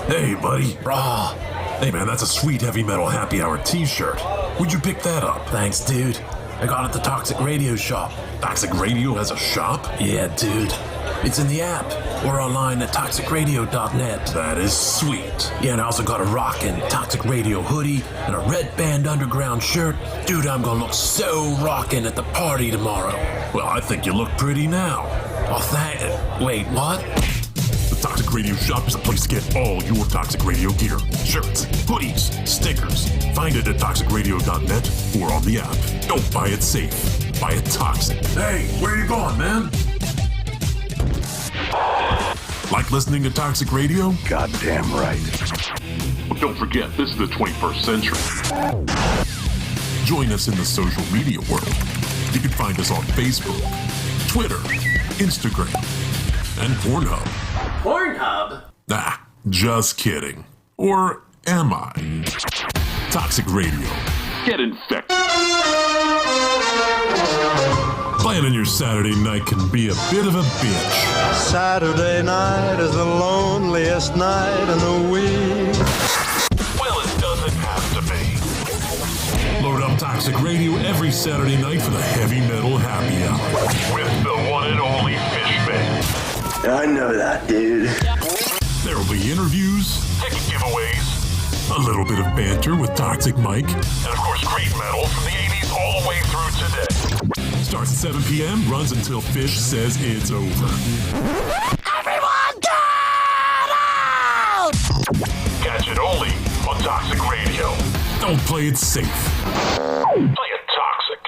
Hey, buddy. Raw. Hey, man, that's a sweet heavy metal happy hour t-shirt. Where'd you pick that up? Thanks, dude. I got it at the Toxic Radio shop. Toxic Radio has a shop? Yeah, dude. It's in the app or online at toxicradio.net. That is sweet. Yeah, and I also got a rockin' Toxic Radio hoodie and a Red Band Underground shirt. Dude, I'm gonna look so rockin' at the party tomorrow. Well, I think you look pretty now. Oh, wait, what? The Toxic Radio shop is a place to get all your Toxic Radio gear. Shirts, hoodies, stickers. Find it at toxicradio.net or on the app. Don't buy it safe. Buy it toxic. Hey, where you going, man? Like listening to Toxic Radio? Goddamn right. But don't forget, this is the 21st century. Join us in the social media world. You can find us on Facebook, Twitter, Instagram, and Pornhub. Pornhub? Nah, just kidding. Or am I? Toxic Radio. Get infected. Planning your Saturday night can be a bit of a bitch. Saturday night is the loneliest night in the week. Well, it doesn't have to be. Load up Toxic Radio every Saturday night for the heavy metal happy hour. With the one and only Fishman. I know that, dude. There will be interviews, ticket giveaways, a little bit of banter with Toxic Mike, and of course great metal from the 80s all the way through today. Starts at 7 p.m., runs until Fish says it's over. Everyone get out! Catch it only on Toxic Radio. Don't play it safe. Play it toxic.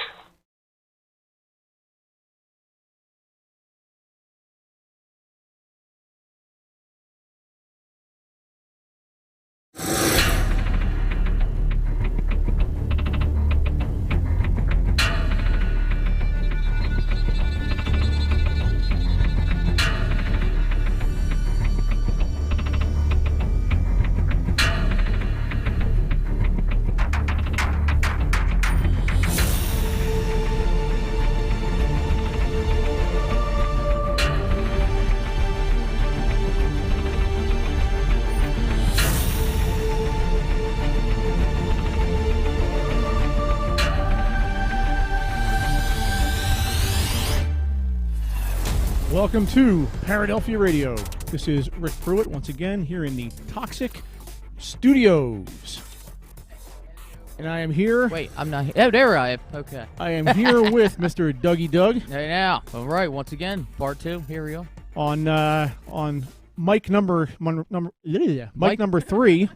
Welcome to Paradelphia Radio. This is Rick Pruitt once again here in the Toxic Studios. And I am here. Wait, I'm not here. Oh, there I am. Okay. I am here with Mr. Dougie Doug. Hey, now. All right, once again, part 2. Here we go. On mic number 3.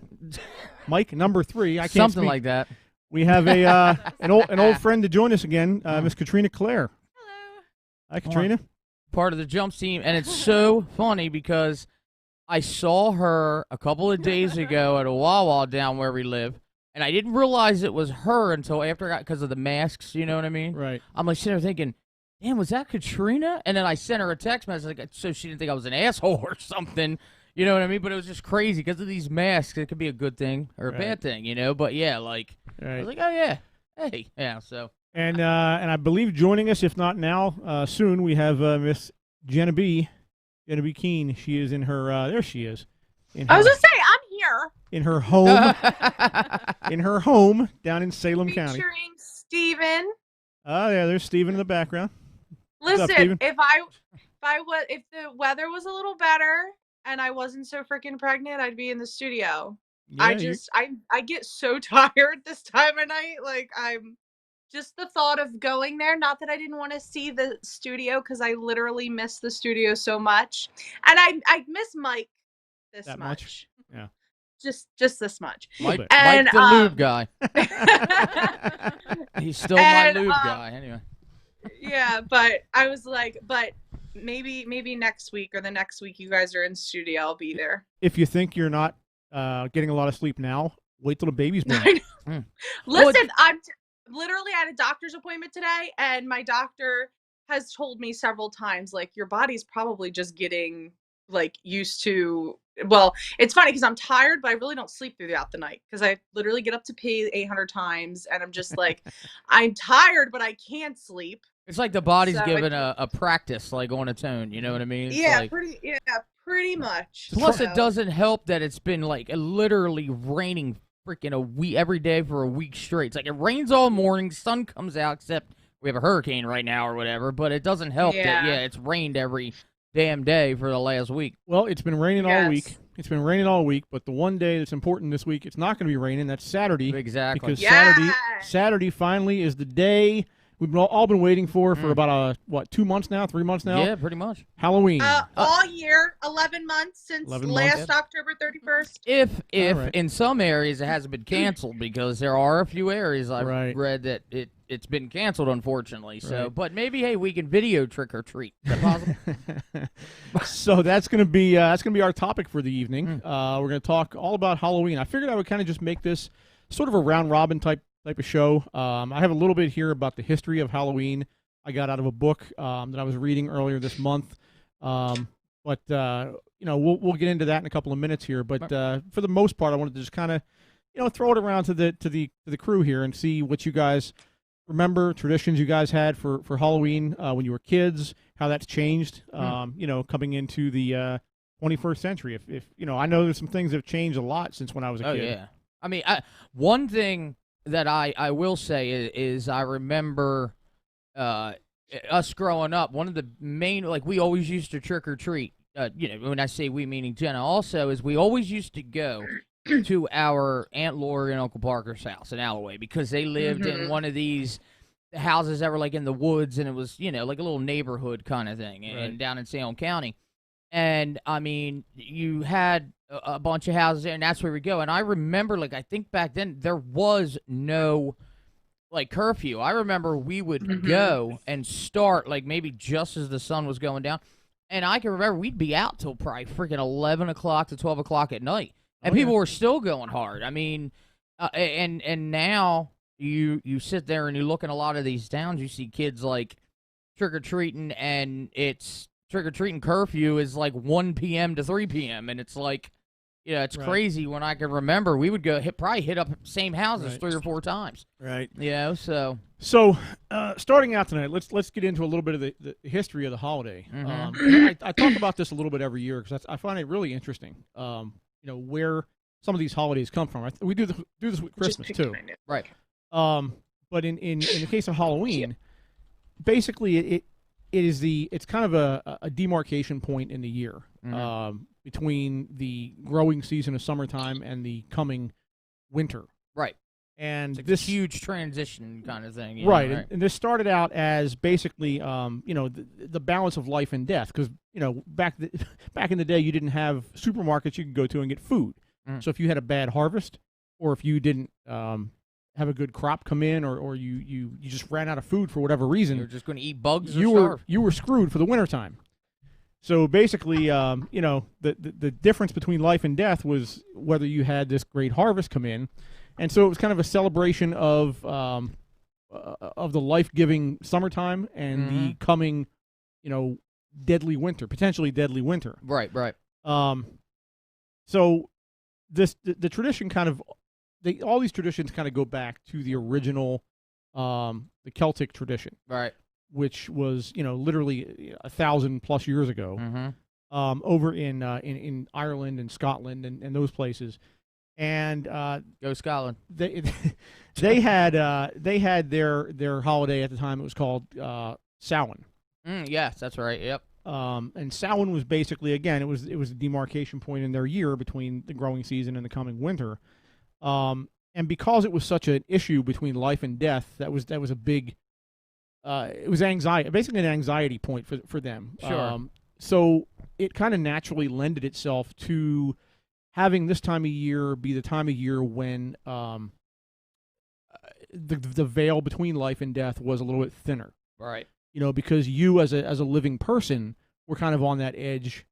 Mic number 3. I can't Something speak. like that. We have an old friend to join us again, Miss Katrina Clare. Hello. Hi, Katrina. Part of the jump team, and it's so funny because I saw her a couple of days ago at a Wawa down where we live, and I didn't realize it was her until after I got, because of the masks, you know what I mean? Right. I'm like sitting there thinking, damn, was that Katrina? And then I sent her a text message so she didn't think I was an asshole or something, you know what I mean? But it was just crazy because of these masks. It could be a good thing or a bad thing, you know? But yeah, like, I was like, oh yeah, hey, yeah, so. And I believe joining us, if not now, soon, we have Miss Jenna B. Keene. She is in her. There she is. I was gonna say I'm here. In her home. In her home down in Salem County. Featuring Steven. Oh yeah, there's Steven in the background. Listen, up, Steven? if the weather was a little better and I wasn't so freaking pregnant, I'd be in the studio. Yeah, I get so tired this time of night. Like I'm just the thought of going there. Not that I didn't want to see the studio because I literally miss the studio so much, and I miss Mike this that much. Yeah, just this much. Mike, And, Mike the lube guy. He's still my lube guy, anyway. Yeah, but I was like, but maybe next week or the next week you guys are in studio, I'll be there. If you think you're not getting a lot of sleep now, wait till the baby's born. Listen, I'm literally at a doctor's appointment today, and my doctor has told me several times, like, your body's probably just getting like used to. Well, it's funny because I'm tired, but I really don't sleep throughout the night because I literally get up to pee 800 times, and I'm just like, I'm tired, but I can't sleep. It's like the body's given a practice, like on its own. You know what I mean? It's Yeah, like, Pretty much. Plus, so. it doesn't help that it's been like literally raining freaking a week every day for a week straight. It's like it rains all morning, sun comes out, except we have a hurricane right now or whatever. But it doesn't help that it's rained every damn day for the last week. Well, it's been raining all week. It's been raining all week, but the one day that's important this week, it's not going to be raining. That's Saturday. Exactly. Because Saturday finally is the day we've all been waiting for about 2 months now, 3 months now. Yeah, pretty much. Halloween. All year, 11 months since 11 last months. October 31st. If right. in some areas it hasn't been canceled, because there are a few areas I've read that it's been canceled, unfortunately. So, but maybe hey, we can video trick or treat. Is that possible? So that's gonna be our topic for the evening. We're gonna talk all about Halloween. I figured I would kind of just make this sort of a round robin type of show. I have a little bit here about the history of Halloween. I got out of a book that I was reading earlier this month. But we'll get into that in a couple of minutes here. But for the most part, I wanted to just kind of throw it around to the crew here and see what you guys remember, traditions you guys had for Halloween when you were kids, how that's changed. Coming into the 21st century. If I know there's some things that have changed a lot since when I was a kid. Oh yeah. I mean, one thing that I will say is I remember us growing up, one of the main, like, we always used to trick or treat. When I say we, meaning Jenna, also is we always used to go to our Aunt Lori and Uncle Parker's house in Alloway, because they lived in one of these houses that were like in the woods, and it was like a little neighborhood kind of thing, and down in Salem County. And I mean, you had a bunch of houses there, and that's where we go. And I remember, like, I think back then there was no like curfew. I remember we would go and start like maybe just as the sun was going down, and I can remember we'd be out till probably freaking 11 o'clock to 12 o'clock at night, and people were still going hard. I mean, and now you sit there and you look in a lot of these towns, you see kids like trick or treating, and it's trick or treating curfew is like 1 p.m. to 3 p.m. and it's like, it's crazy. When I can remember, we would probably hit up same houses 3 or 4 times. Right. So starting out tonight, let's get into a little bit of the history of the holiday. I talk about this a little bit every year because I find it really interesting. Where some of these holidays come from. We do this with Christmas too. Right. But in the case of Halloween, basically it's kind of a demarcation point in the year. Between the growing season of summertime and the coming winter. Right. And it's this huge transition kind of thing. Right. And this started out as basically, the balance of life and death. Because, back in the day, you didn't have supermarkets you could go to and get food. So if you had a bad harvest, or if you didn't have a good crop come in, or you just ran out of food for whatever reason. You're just going to eat bugs you or starve. You were screwed for the wintertime. So basically, the difference between life and death was whether you had this great harvest come in, and so it was kind of a celebration of the life-giving summertime and the coming, deadly winter, potentially deadly winter. Right. So the tradition kind of, all these traditions kind of go back to the original, the Celtic tradition. Right. Which was, literally 1,000+ years ago, over in Ireland and Scotland and those places, and go Scotland. They had their holiday at the time. It was called Samhain. Yes, that's right. Yep. And Samhain was basically, again, it was a demarcation point in their year between the growing season and the coming winter, and because it was such an issue between life and death, that was a big. It was basically an anxiety point for them. Sure. So it kind of naturally lended itself to having this time of year be the time of year when the veil between life and death was a little bit thinner. Right. Because you as a living person were kind of on that edge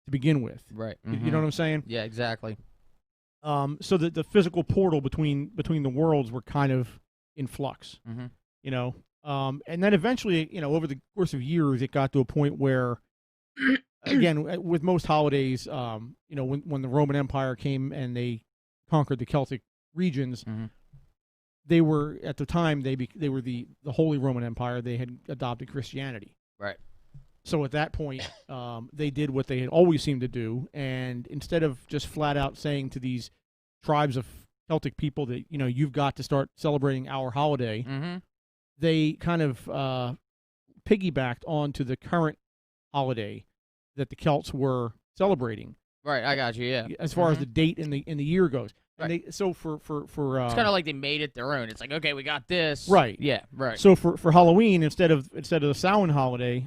to begin with. Right. You know what I'm saying? Yeah, exactly. So that the physical portal between the worlds were kind of in flux. And then eventually, over the course of years, it got to a point where, again, with most holidays, when the Roman Empire came and they conquered the Celtic regions, they were, at the time, they were the Holy Roman Empire. They had adopted Christianity. Right. So at that point, they did what they had always seemed to do, and instead of just flat out saying to these tribes of Celtic people that, you've got to start celebrating our holiday, they kind of piggybacked onto the current holiday that the Celts were celebrating. Right, I got you. Yeah. As far as the date in the year goes, and Right. they for It's kind of like they made it their own. It's like, okay, we got this. Right. Yeah. Right. So for Halloween, instead of the Samhain holiday,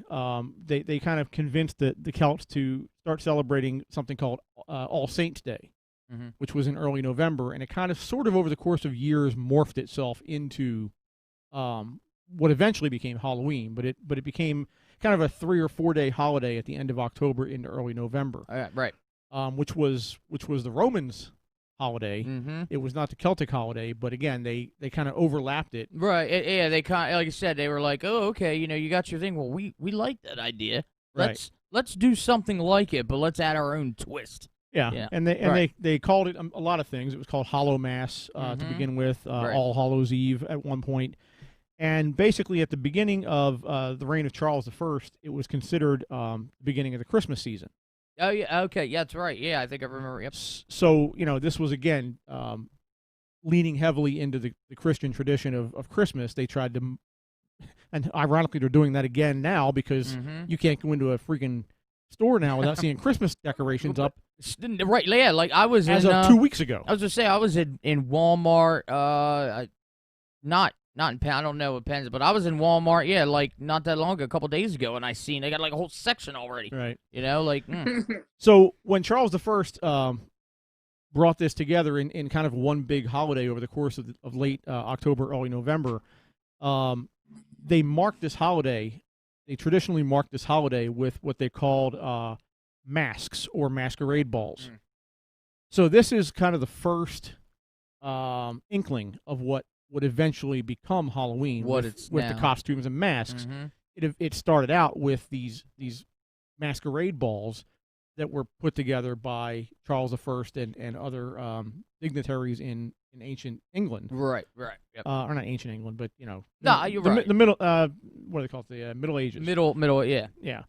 they kind of convinced the Celts to start celebrating something called All Saints Day, which was in early November, and it kind of sort of over the course of years morphed itself into what eventually became Halloween, but it became kind of a 3 or 4 day holiday at the end of October into early November. Right. Which was the Romans' holiday. It was not the Celtic holiday, but again, they kind of overlapped it. Right. Yeah. They kind of, like you said, they were like, oh, okay, you got your thing. Well, we like that idea. Right. Let's do something like it, but let's add our own twist. Yeah. And they called it a lot of things. It was called Hallow Mass to begin with, All Hallows Eve at one point. And basically, at the beginning of the reign of Charles I, it was considered the beginning of the Christmas season. Oh, yeah, okay, yeah, that's right. Yeah, I think I remember. Yep. So, this was, again, leaning heavily into the Christian tradition of Christmas. They tried to, and ironically, they're doing that again now because you can't go into a freaking store now without seeing Christmas decorations up. Right, yeah, like I was as in, of 2 weeks ago. I was going to say, I was in Walmart, not in Penn, I don't know what Penn's, but I was in Walmart, yeah, like not that long ago, a couple days ago, and I seen they got like a whole section already. Right. Like. So when Charles I brought this together in kind of one big holiday over the course of late October, early November, they traditionally marked this holiday with what they called masks or masquerade balls. So this is kind of the first inkling of what would eventually become Halloween with the costumes and masks. It started out with these masquerade balls that were put together by Charles I and other dignitaries in ancient England. Right. Yep. Or not ancient England, but No, you're right. The middle, what do they call it? The Middle Ages. Middle, yeah. Yeah.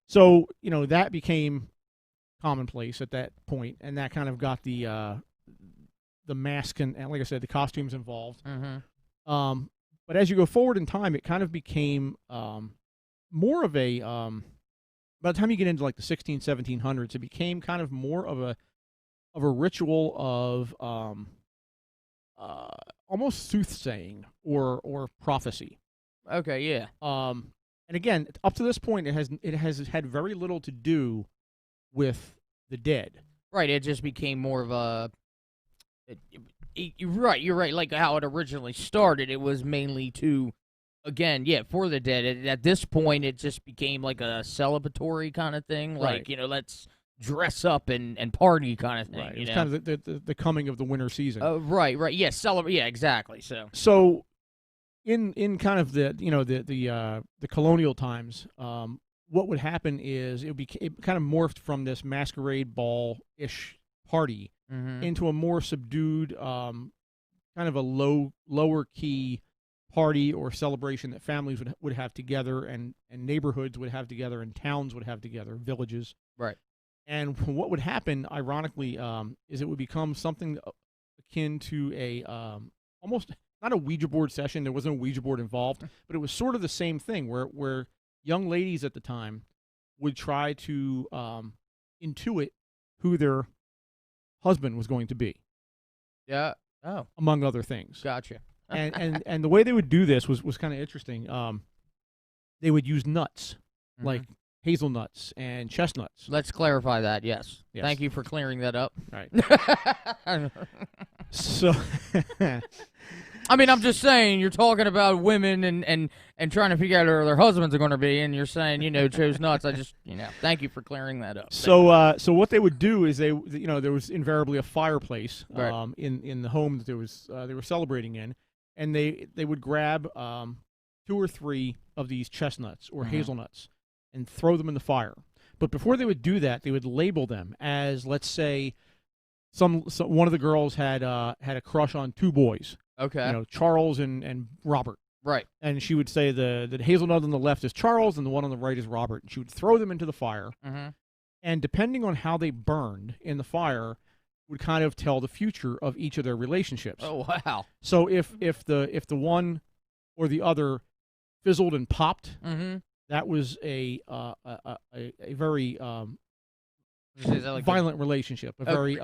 So that became commonplace at that point, and that kind of got the mask and like I said, the costumes involved. But as you go forward in time, it kind of became more of a by the time you get into like the 1700s, it became kind of more of a ritual of almost soothsaying or prophecy. Okay, yeah. And again, up to this point, it has had very little to do with the dead. Right. It just became more of a. You're right. Like how it originally started, it was mainly to, again, for the dead. At this point, it just became like a celebratory kind of thing. Like, Right. Let's dress up and party kind of thing. Right. It's kind of the coming of the winter season. Right. Yeah. Celebrate. Yeah. Exactly. So, in kind of the colonial times, what would happen is it kind of morphed from this masquerade ball-ish party into a more subdued, kind of a lower key party or celebration that families would have together and neighborhoods would have together and towns would have together, villages. Right. And what would happen, ironically, is it would become something akin to a almost not a Ouija board session. There wasn't a Ouija board involved, but it was sort of the same thing where young ladies at the time would try to intuit who their husband was going to be. Yeah. Oh. Among other things. Gotcha. and the way they would do this was kind of interesting. They would use nuts, like hazelnuts and chestnuts. Let's clarify that. Yes. Yes. Thank you for clearing that up. Right. So, I mean, I'm just saying, you're talking about women and trying to figure out who their husbands are going to be, and you're saying, chose nuts. I just, thank you for clearing that up. So what they would do is there was invariably a fireplace Right. in the home that they were celebrating in, and they would grab 2 or 3 of these chestnuts or hazelnuts and throw them in the fire. But before they would do that, they would label them as, let's say, one of the girls had a crush on 2 boys. Okay. Charles and Robert. Right. And she would say the hazelnut on the left is Charles and the one on the right is Robert. And she would throw them into the fire. Mm-hmm. And depending on how they burned in the fire would kind of tell the future of each of their relationships. Oh, wow. So if the one or the other fizzled and popped, Mm-hmm. that was a very Is that like violent relationship, a very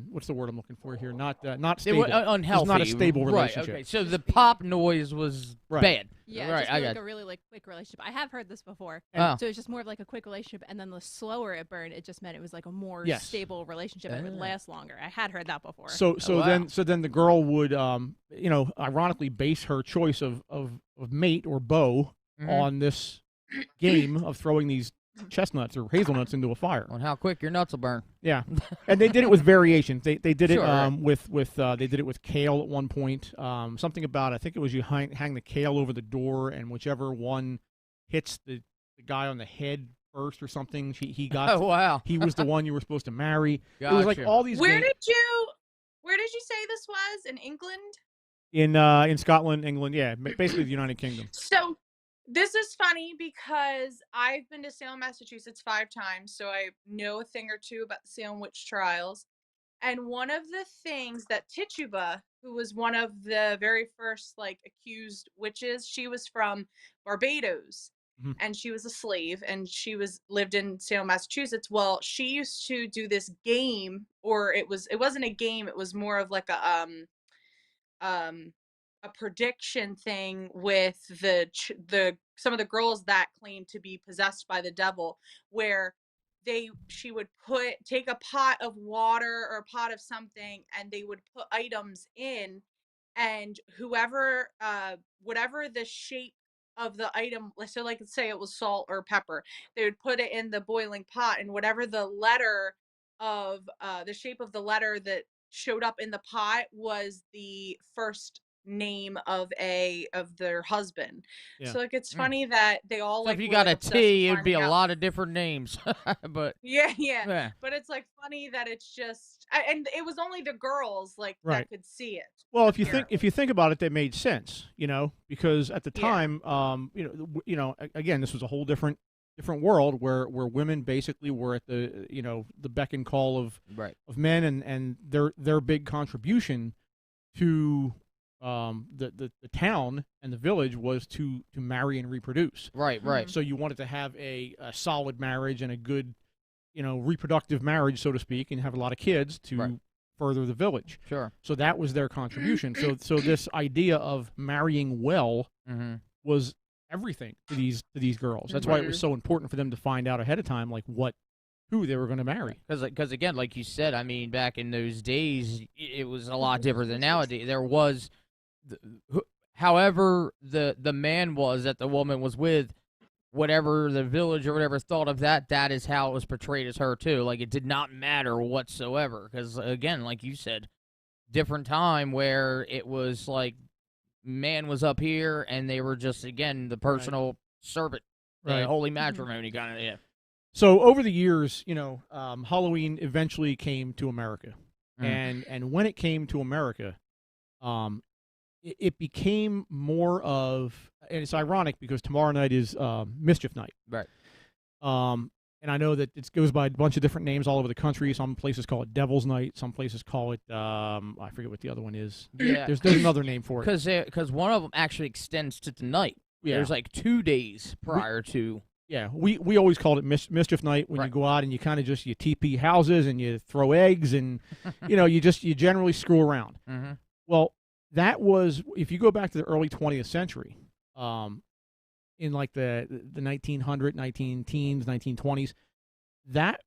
what's the word I'm looking for here? Not stable. unhealthy. It's not a stable relationship. Right, okay. So the pop noise was Right. bad. Yeah, right. just I like got a really like quick relationship. I have heard this before. Oh. So it's just more of like a quick relationship, and then the slower it burned, it just meant it was like a more Yes. stable relationship and it would last longer. I had heard that before. So wow. then the girl would ironically base her choice of mate or beau Mhm. on this game of throwing these chestnuts or hazelnuts into a fire. on how quick your nuts will burn. Yeah, and they did it with variations. They did it Sure, right. with they did it with kale at one point. Something about I think it was you hang the kale over the door, and whichever one hits the guy on the head first or something, he got Oh, wow. he was the one you were supposed to marry. It was like Gotcha. all these Where games did you say this was? In England? in Scotland, England, yeah, basically the United Kingdom. So this is funny because I've been to Salem, Massachusetts 5 times, so I know a thing or two about the Salem witch trials. And one of the things that Tituba, who was one of the very first like accused witches, she was from Barbados. Mhm. And she was a slave, and she lived in Salem, Massachusetts. Well, she used to do this game, or it wasn't a game, it was more of like a prediction thing with the some of the girls that claimed to be possessed by the devil, where she would take a pot of water or a pot of something, and they would put items in, and whoever whatever the shape of the item, so like let's say it was salt or pepper, they would put it in the boiling pot, and whatever the letter of the shape of the letter that showed up in the pot was the first name of their husband. Yeah. So like it's funny that they all So like if you were, got like, a obsessed T, with it'd be a finding out. lot of different names. But Yeah. yeah. But it's like funny that it's just and it was only the girls like Right. that could see it. Well, if you think about it, that made sense, because at the Yeah. time, again, this was a whole different world where women basically were at the beck and call of Right. men, and their big contribution to the town and the village was to marry and reproduce. Right, right. So you wanted to have a solid marriage and a good, reproductive marriage, so to speak, and have a lot of kids to Right. further the village. Sure. So that was their contribution. So this idea of marrying well Mm-hmm. was everything to these girls. That's why it was so important for them to find out ahead of time, like who they were going to marry. Because again, like you said, I mean, back in those days, it was a lot different than nowadays. There was, however, the man was that the woman was with, whatever the village or whatever thought of that, that is how it was portrayed as her too. Like it did not matter whatsoever. Because again, like you said, different time where it was like man was up here and they were just again the personal servant, Right. holy matrimony kind of. Yeah. So over the years, Halloween eventually came to America, Mm. and when it came to America, it became more of, and it's ironic because tomorrow night is Mischief Night, Right. And I know that it goes by a bunch of different names all over the country. Some places call it Devil's Night. Some places call it I forget what the other one is. Yeah. There's another name for it. Because one of them actually extends to tonight. Yeah. There's like 2 days prior to. Yeah, we always called it Mischief Night when you Right. go out and you kind of just you TP houses and you throw eggs and you generally screw around. Mm-hmm. Well, that was, if you go back to the early 20th century, in like the 1900s, 1920s, that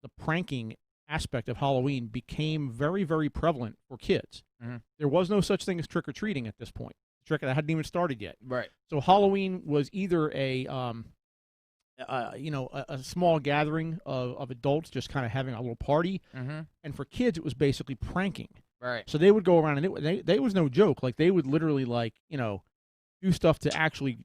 the pranking aspect of Halloween became very, very prevalent for kids. Mm-hmm. There was no such thing as trick or treating at this point. Trick that hadn't even started yet. Right. So Halloween was either a small gathering of adults just kind of having a little party, Mm-hmm. and for kids it was basically pranking. Right. So they would go around and they was no joke. Like they would literally do stuff to actually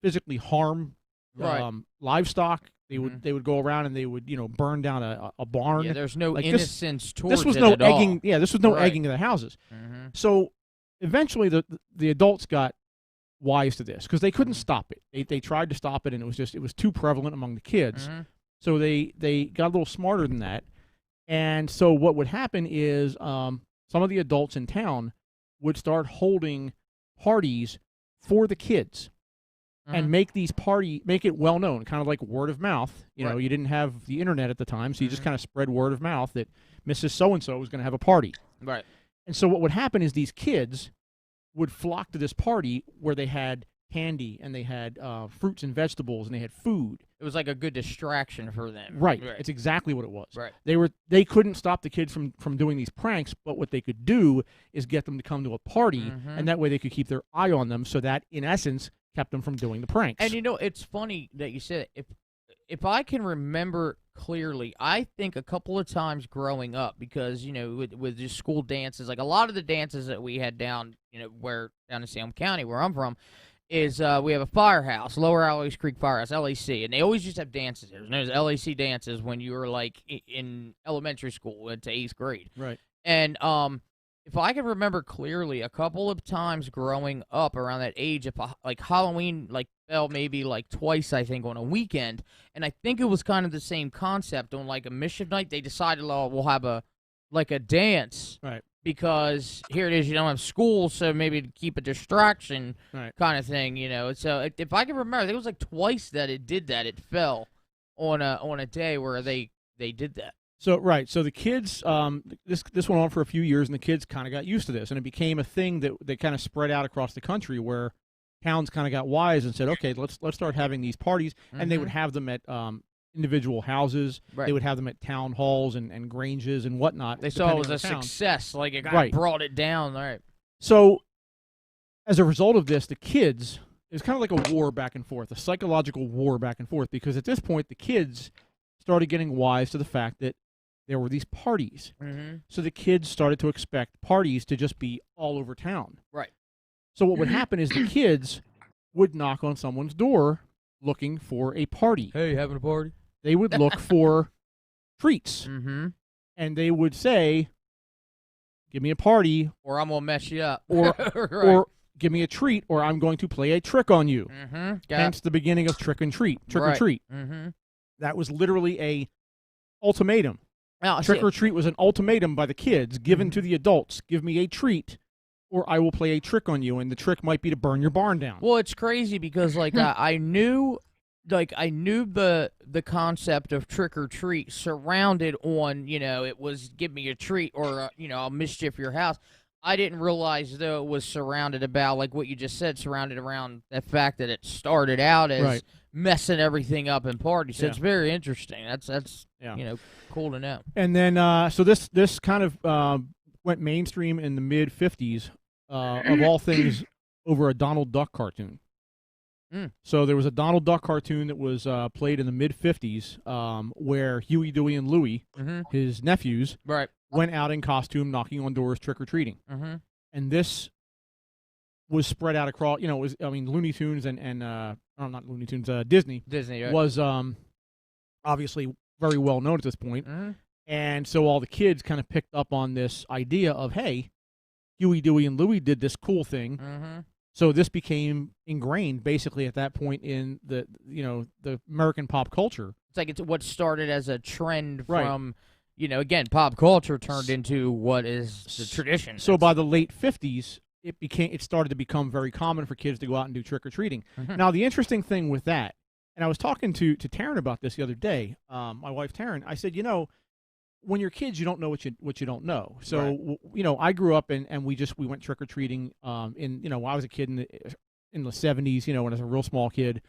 physically harm Right. livestock. They Mhm. would go around and they would burn down a barn. Yeah, there's no Like this- innocence towards This was it no at all. egging. Yeah, this was no Right. egging of the houses. Mm-hmm. So eventually the adults got wise to this because they couldn't stop it. They tried to stop it, and it was too prevalent among the kids. So they got a little smarter than that. And so what would happen is some of the adults in town would start holding parties for the kids and make it well known, kind of like word of mouth. You know, you didn't have the internet at the time, so you just kind of spread word of mouth that Mrs. So-and-so was going to have a party. Right. And so what would happen is these kids would flock to this party where they had candy and they had fruits and vegetables and they had food. It was like a good distraction for them. Right. It's exactly what it was. Right. They couldn't stop the kids from doing these pranks, but what they could do is get them to come to a party, and that way they could keep their eye on them, so that in essence kept them from doing the pranks. And it's funny that you said it. If I can remember clearly, I think a couple of times growing up, because with just school dances, like a lot of the dances that we had down in Salem County where I'm from, is we have a firehouse, Lower Alloys Creek Firehouse, LAC, and they always used to have dances there. There's LAC dances when you were like in elementary school into 8th grade. Right. And if I can remember clearly, a couple of times growing up around that age, if like Halloween fell maybe like twice, I think, on a weekend, and I think it was kind of the same concept on like a mission night. They decided, we'll have a dance, right? Because here it is, you don't have school, so maybe to keep a distraction, right, kind of thing, So if I can remember, I think it was like twice that it did that. It fell on a day where they did that. So so the kids, this went on for a few years, and the kids kind of got used to this, and it became a thing that kind of spread out across the country, where towns kind of got wise and said, okay, let's start having these parties, and they would have them at individual houses. Right. They would have them at town halls and granges and whatnot. They saw it was a success, like it brought it down. All right. So as a result of this, the kids, it was kind of like a war back and forth, a psychological war back and forth, because at this point the kids started getting wise to the fact that there were these parties. So the kids started to expect parties to just be all over town. Right. So what would happen is the kids would knock on someone's door looking for a party. Hey, having a party? They would look for treats. And they would say, give me a party. Or I'm going to mess you up. Or, right. or give me a treat, or I'm going to play a trick on you. Hence the beginning of trick or treat. That was literally a ultimatum. Trick or treat was an ultimatum by the kids given to the adults. Give me a treat, or I will play a trick on you, and the trick might be to burn your barn down. Well, it's crazy because I knew the concept of trick or treat surrounded on it was give me a treat or I'll mischief your house. I didn't realize though it was surrounded about like what you just said, surrounded around the fact that it started out as messing everything up in parties. So it's very interesting. That's cool to know. And then so this kind of went mainstream in the mid '50s. Of all things, over a Donald Duck cartoon. So there was a Donald Duck cartoon that was played in the mid-'50s where Huey, Dewey, and Louie, his nephews, went out in costume knocking on doors trick-or-treating. And this was spread out across, Looney Tunes and not Looney Tunes, Disney. Disney, right. Was obviously very well known at this point. And so all the kids kind of picked up on this idea of, hey, Huey, Dewey, and Louie did this cool thing. So this became ingrained basically at that point in the American pop culture. It's like it's what started as a trend from, again, pop culture turned into what is the tradition. So by the late 50s, it started to become very common for kids to go out and do trick-or-treating. Now, the interesting thing with that, and I was talking to Taryn about this the other day, my wife Taryn, I said, when you're kids, you don't know what you don't know. So, I grew up and we went trick-or-treating when I was a kid in the 70s, when I was a real small kid.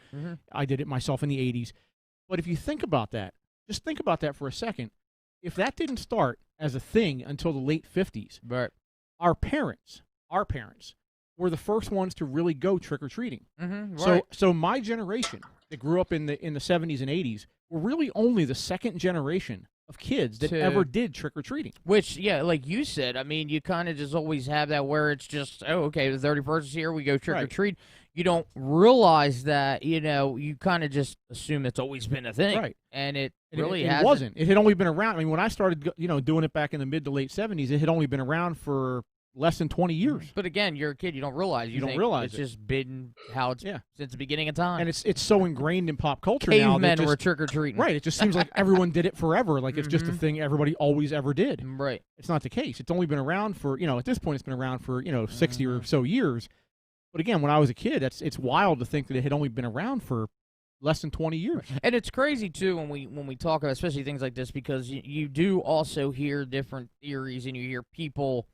I did it myself in the 80s. But if you think about that, just think about that for a second. If that didn't start as a thing until the late 50s, our parents were the first ones to really go trick-or-treating. So my generation that grew up in the 70s and 80s were really only the second generation of kids that ever did trick-or-treating. Which, like you said, I mean, you kind of just always have that where it's just, the 31st is here, we go trick-or-treat. You don't realize that, you kind of just assume it's always been a thing. Right. And it it wasn't. It had only been around. I mean, when I started, doing it back in the mid to late 70s, it had only been around for less than 20 years. But again, you're a kid. You don't realize. You don't think realize it's it. just been how it's since the beginning of time. And it's so ingrained in pop culture now. Cavemen were trick or treating. Right. It just seems like everyone did it forever. Like it's just a thing everybody always ever did. Right. It's not the case. It's only been around for, at this point it's been around for, 60 or so years. But again, when I was a kid, it's wild to think that it had only been around for less than 20 years. And it's crazy too when we talk about especially things like this, because you do also hear different theories, and you hear people,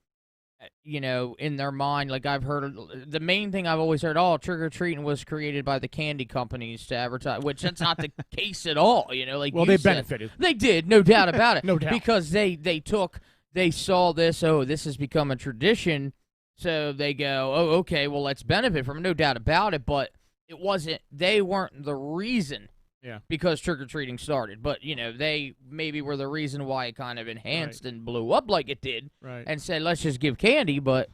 in their mind. Like I've heard the main thing I've always heard, trick or treating was created by the candy companies to advertise, which that's not the case at all. Like well, they benefited. They did, no doubt about it. No doubt, because they saw this. Oh, this has become a tradition, so they go, oh, okay, well, let's benefit from it. No doubt about it, but. They weren't the reason because trick-or-treating started. But, they maybe were the reason why it kind of enhanced and blew up like it did. Right. And said, let's just give candy, but,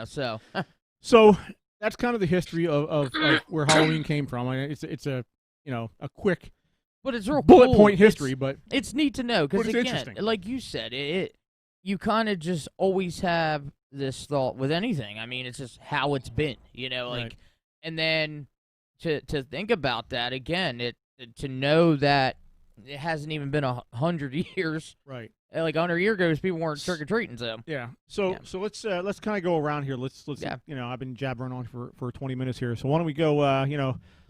so. So that's kind of the history of where Halloween came from. I mean, it's a, a quick but it's real bullet cool. point history, but it's neat to know because, again, interesting. like you said, you kind of just always have this thought with anything. I mean, it's just how it's been, Right. And then... To think about that again, to know that it hasn't even been 100 years, right? Like 100 years ago, people weren't trick or treating. So So let's kind of go around here. Let's I've been jabbering on for 20 minutes here. So why don't we go?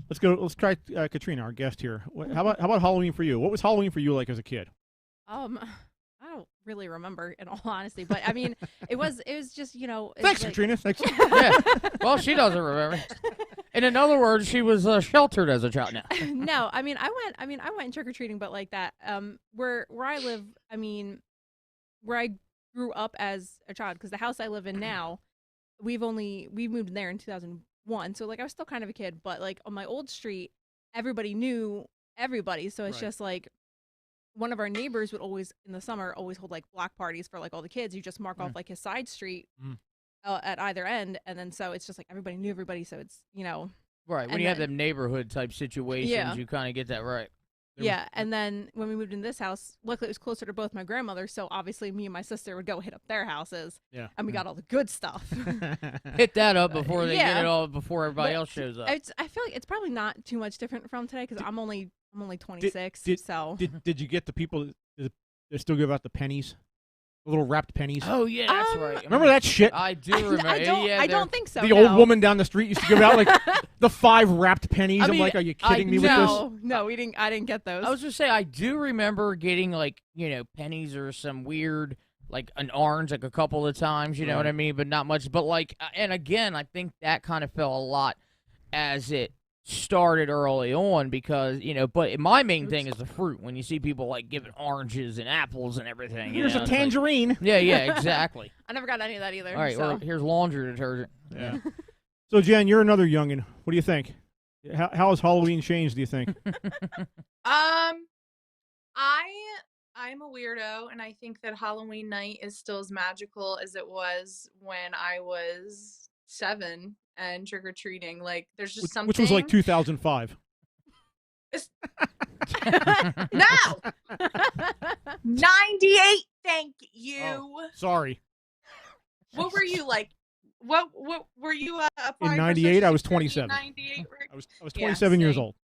Let's try Katrina, our guest here. How about Halloween for you? What was Halloween for you like as a kid? I don't really remember, in all honesty, but I mean, it was just Thanks, Katrina. Thanks. Yeah. Well, she doesn't remember. And in other words, she was sheltered as a child. Now. No, I went trick or treating, but like that. Where I live, where I grew up as a child, because the house I live in now, we moved in there in 2001, so like I was still kind of a kid. But like on my old street, everybody knew everybody, so it's just like. One of our neighbors would always, in the summer, hold like block parties for like all the kids. You just mark off like his side street at either end, and then so it's just like everybody knew everybody. So it's right when you have them neighborhood type situations, you kind of get that right. And then when we moved in this house, luckily it was closer to both my grandmothers, so obviously me and my sister would go hit up their houses. Yeah, and we got all the good stuff. Hit that up before they get it all before everybody else shows up. I feel like it's probably not too much different from today because I'm only 26. So did you get the people that still give out the pennies, the little wrapped pennies? Oh yeah, that's right. Remember that shit? I do remember. I don't think so. The old woman down the street used to give out like the 5 wrapped pennies. I'm like, are you kidding me with this? No, we didn't. I didn't get those. I was just saying, I do remember getting like pennies or some weird like an orange like a couple of times. You know what I mean? But not much. But like, and again, I think that kind of fell a lot as it started early on because but my main thing is the fruit. When you see people like giving oranges and apples and everything, here's a tangerine. Like, yeah, exactly. I never got any of that either. All right, well, here's laundry detergent. Yeah. So Jen, you're another youngin. What do you think? How has Halloween changed? Do you think? I'm a weirdo, and I think that Halloween night is still as magical as it was when I was 7. And trick-or-treating, like there's just something, which was like 2005. No. 98. Thank you. Oh, sorry. What were you like? What were you in 98? I was 27. 98. I was 27 years old.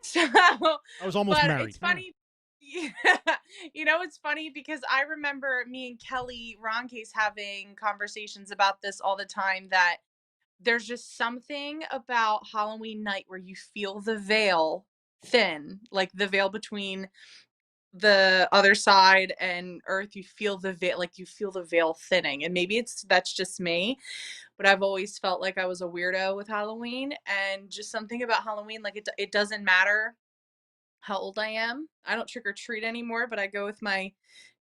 So I was almost married. It's funny. It's funny because I remember me and Kelly Ronquez having conversations about this all the time, that there's just something about Halloween night where you feel the veil thin, like the veil between the other side and Earth. You feel the veil thinning, and maybe that's just me, but I've always felt like I was a weirdo with Halloween, and just something about Halloween, like it doesn't matter how old I am. I don't trick or treat anymore, but I go with my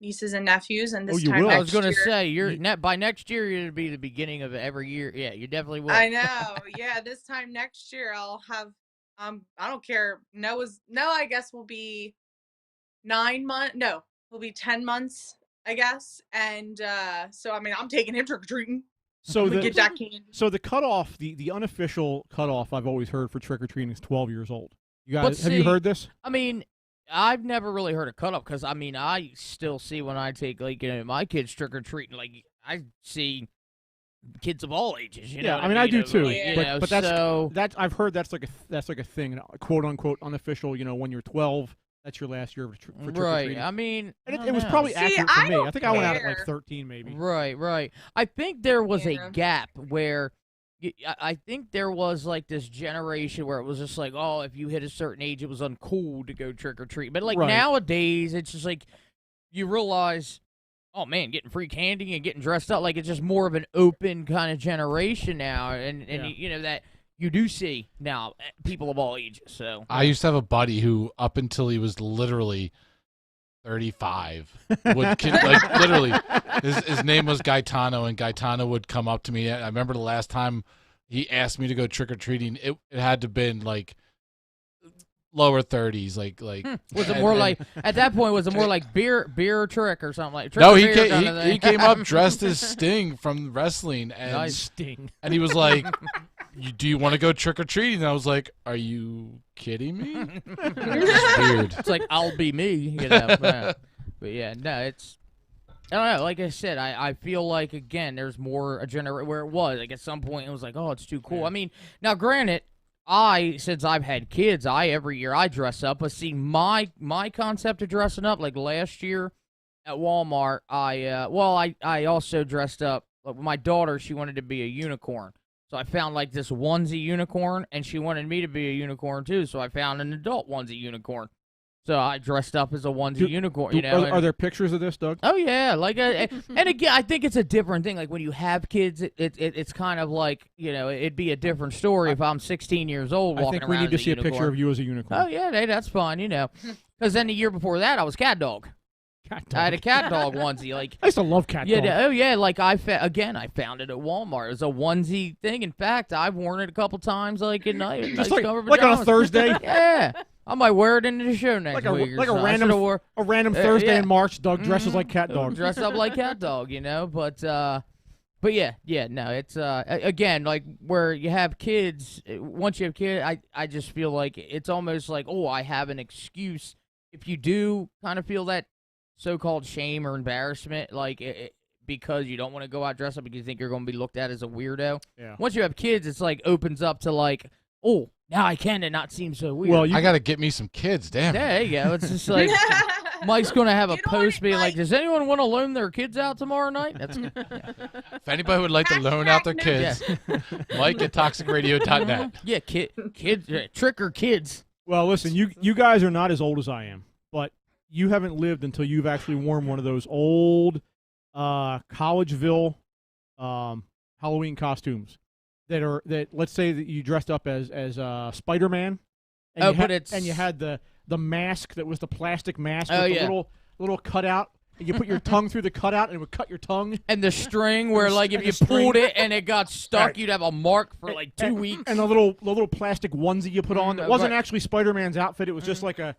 nieces and nephews, and this time I was going to say, by next year, it'll be the beginning of every year. Yeah, you definitely will. I know. Yeah, this time next year, I'll have, I don't care. I guess will be 9 months. No, will be 10 months, I guess. And so, I mean, I'm taking him trick-or-treating. So get that candy. So the cutoff, the unofficial cutoff I've always heard for trick-or-treating is 12 years old. You guys, have you heard this? I mean, I've never really heard a cutoff because, I mean, I still see when I take, like, my kids trick-or-treating, like, I see kids of all ages. You Yeah, know what I mean, I do too. Like, you know, But that's so, I've heard that's like a thing, quote unquote unofficial. When you're 12, that's your last year for trick or right. treating. I mean, And I it was don't know. probably See, accurate for I me. don't I think I went out at care. like 13, maybe. Right. I think there was Yeah. a gap where I think there was like this generation where it was just like, oh, if you hit a certain age, it was uncool to go trick or treat. But like Right. nowadays, it's just like you realize, oh man, getting free candy and getting dressed up, like it's just more of an open kind of generation now, and Yeah. you know that you do see now people of all ages. So I used to have a buddy who, up until he was literally 35, would like literally, his name was Gaetano, and Gaetano would come up to me. I remember the last time he asked me to go trick or treating, it had to been like lower 30s, like was it more like at that point? Was it more like beer trick or something like? Trick No, or he beer kind of he thing? came up dressed as Sting from wrestling, and Nice. Sting. and he was like, do you want to go trick or treating? And I was like, are you kidding me? It's weird. It's like I'll be me, you know. But yeah, no, it's I don't know. Like I said, I feel like again, there's more a generation where it was like at some point it was like, oh, it's too cool. Yeah. I mean, now granted, since I've had kids, every year I dress up. But see, my concept of dressing up, like last year at Walmart, I also dressed up. Like my daughter, she wanted to be a unicorn. So I found like this onesie unicorn, and she wanted me to be a unicorn too. So I found an adult onesie unicorn. So I dressed up as a onesie unicorn. You know, Are there pictures of this, Doug? oh yeah, like and again, I think it's a different thing. Like when you have kids, it's kind of like it'd be a different story if I'm 16 years old I walking think we around need to as a see a unicorn. picture of you as a unicorn. Oh yeah, that's fine. Because then the year before that, I was cat dog. Cat I had a dog. cat dog onesie. Like I used to love cat yeah, dog. oh yeah, like I found it at Walmart. It was a onesie thing. In fact, I've worn it a couple times, like at night. Just nice like cover on a pajamas. Thursday. Yeah, I might wear it into the show next Like a week. or like a something. I random shoulda wore- a random Thursday yeah. in March. Doug dresses like cat dog. dressed up like cat dog, But yeah, no, it's again like where you have kids. Once you have kids, I just feel like it's almost like, oh, I have an excuse. If you do kind of feel that so-called shame or embarrassment, like because you don't want to go out dressed up because you think you're going to be looked at as a weirdo. Yeah. Once you have kids, it's like opens up to like, oh, now I can and not seem so weird. Well, I got to get me some kids, damn. there you go. It's just like Mike's going to have a You know what, post being like, Mike? does anyone want to loan their kids out tomorrow night? That's If anybody would like to loan out their kids, Mike at toxicradio.net. yeah, kids, trick or kids. Well, listen, you guys are not as old as I am, but you haven't lived until you've actually worn one of those old Collegeville Halloween costumes that let's say that you dressed up as Spider-Man. And Oh, you but it's- and you had the mask that was the plastic mask Oh, with the yeah. little cutout. And you put your tongue through the cutout and it would cut your tongue. And the string where like if And you the string. pulled it and it got stuck, Right. you'd have a mark for like 2 weeks. And the little plastic onesie you put on. It wasn't right. actually Spider-Man's outfit. It was just like a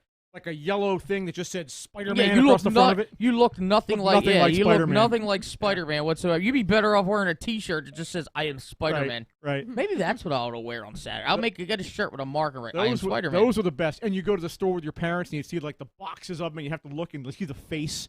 yellow thing that just said Spider-Man you across look the front of it. You look nothing Look like nothing like you look Spider-Man. nothing like Spider-Man whatsoever. You'd be better off wearing a T-shirt that just says "I am Spider-Man." Right. Maybe that's what I ought to wear on Saturday. I'll get a shirt with a marker. Right, I am Spider-Man. Those were the best. And you go to the store with your parents and you see like the boxes of them and you have to look and see the face.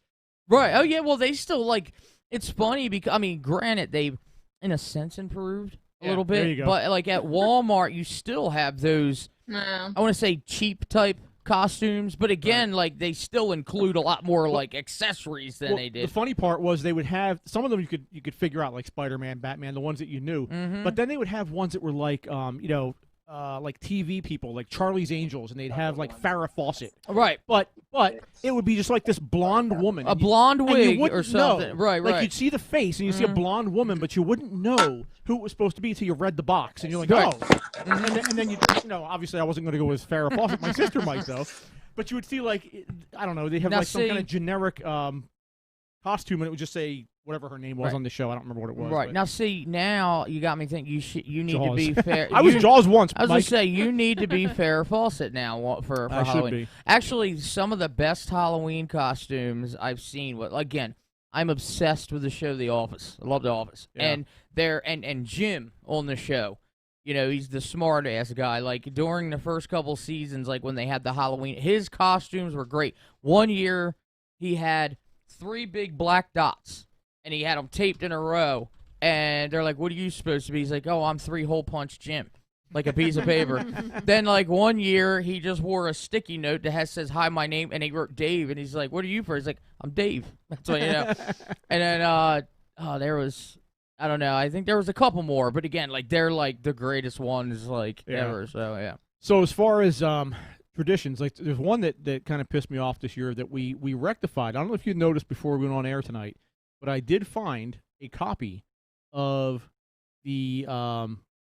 Right. Oh yeah. Well, they still like. It's funny because I mean, granted, they've in a sense improved a little bit, there you go. but like at Walmart, you still have those. No. I want to say cheap type costumes, but again, like they still include a lot more like accessories than Well, they the did. funny part was they would have some of them you could figure out like Spider-Man, Batman, the ones that you knew. Mm-hmm. But then they would have ones that were like like TV people, like Charlie's Angels, and they'd have like Farrah Fawcett. Right. But it would be just like this blonde woman. A And you- blonde and you wig wouldn't or something. know. Right, Like right. you'd see the face and you'd see a blonde woman, but you wouldn't know who it was supposed to be until you read the box, and you're like, Right. oh. And then you obviously I wasn't going to go with Farrah Fawcett. My sister might though. But you would see like I don't know, they have Now, like some kind see- of generic costume, and it would just say whatever her name was Right. on the show. I don't remember what it was. Right. but- Now, see, now you got me thinking you need to Jaws. be fair. I was you- Jaws once. I was Mike. going to say, you need to be Farrah Fawcett now for I should Halloween. be. Actually, some of the best Halloween costumes I've seen, again, I'm obsessed with the show The Office. I love The Office. Yeah. And Jim on the show, he's the smart-ass guy. Like, during the first couple seasons, like when they had the Halloween, his costumes were great. One year, he had 3 big black dots, and he had them taped in a row. and they're like, "What are you supposed to be?" He's like, "Oh, I'm 3-hole punch Jim." Like a piece of paper. Then, like, one year, he just wore a sticky note that says, "Hi, my name," and he wrote Dave, and he's like, "What are you for?" He's like, "I'm Dave." That's what, And then, there was, I don't know, I think there was a couple more, but again, like, they're, like, the greatest ones, like, ever, so, yeah. So as far as traditions, like, there's one that kind of pissed me off this year that we rectified. I don't know if you noticed before we went on air tonight, but I did find a copy of the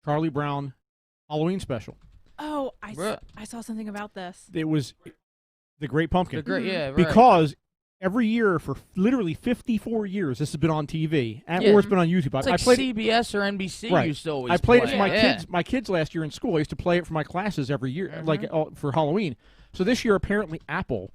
Charlie Brown Halloween special. Oh, I saw something about this. It was The Great Pumpkin. Yeah, right. Because every year for literally 54 years, this has been on TV, or it's been on YouTube. It's like CBS or NBC used to always I played play it for my kids last year in school. I used to play it for my classes every year, like for Halloween. So this year, apparently, Apple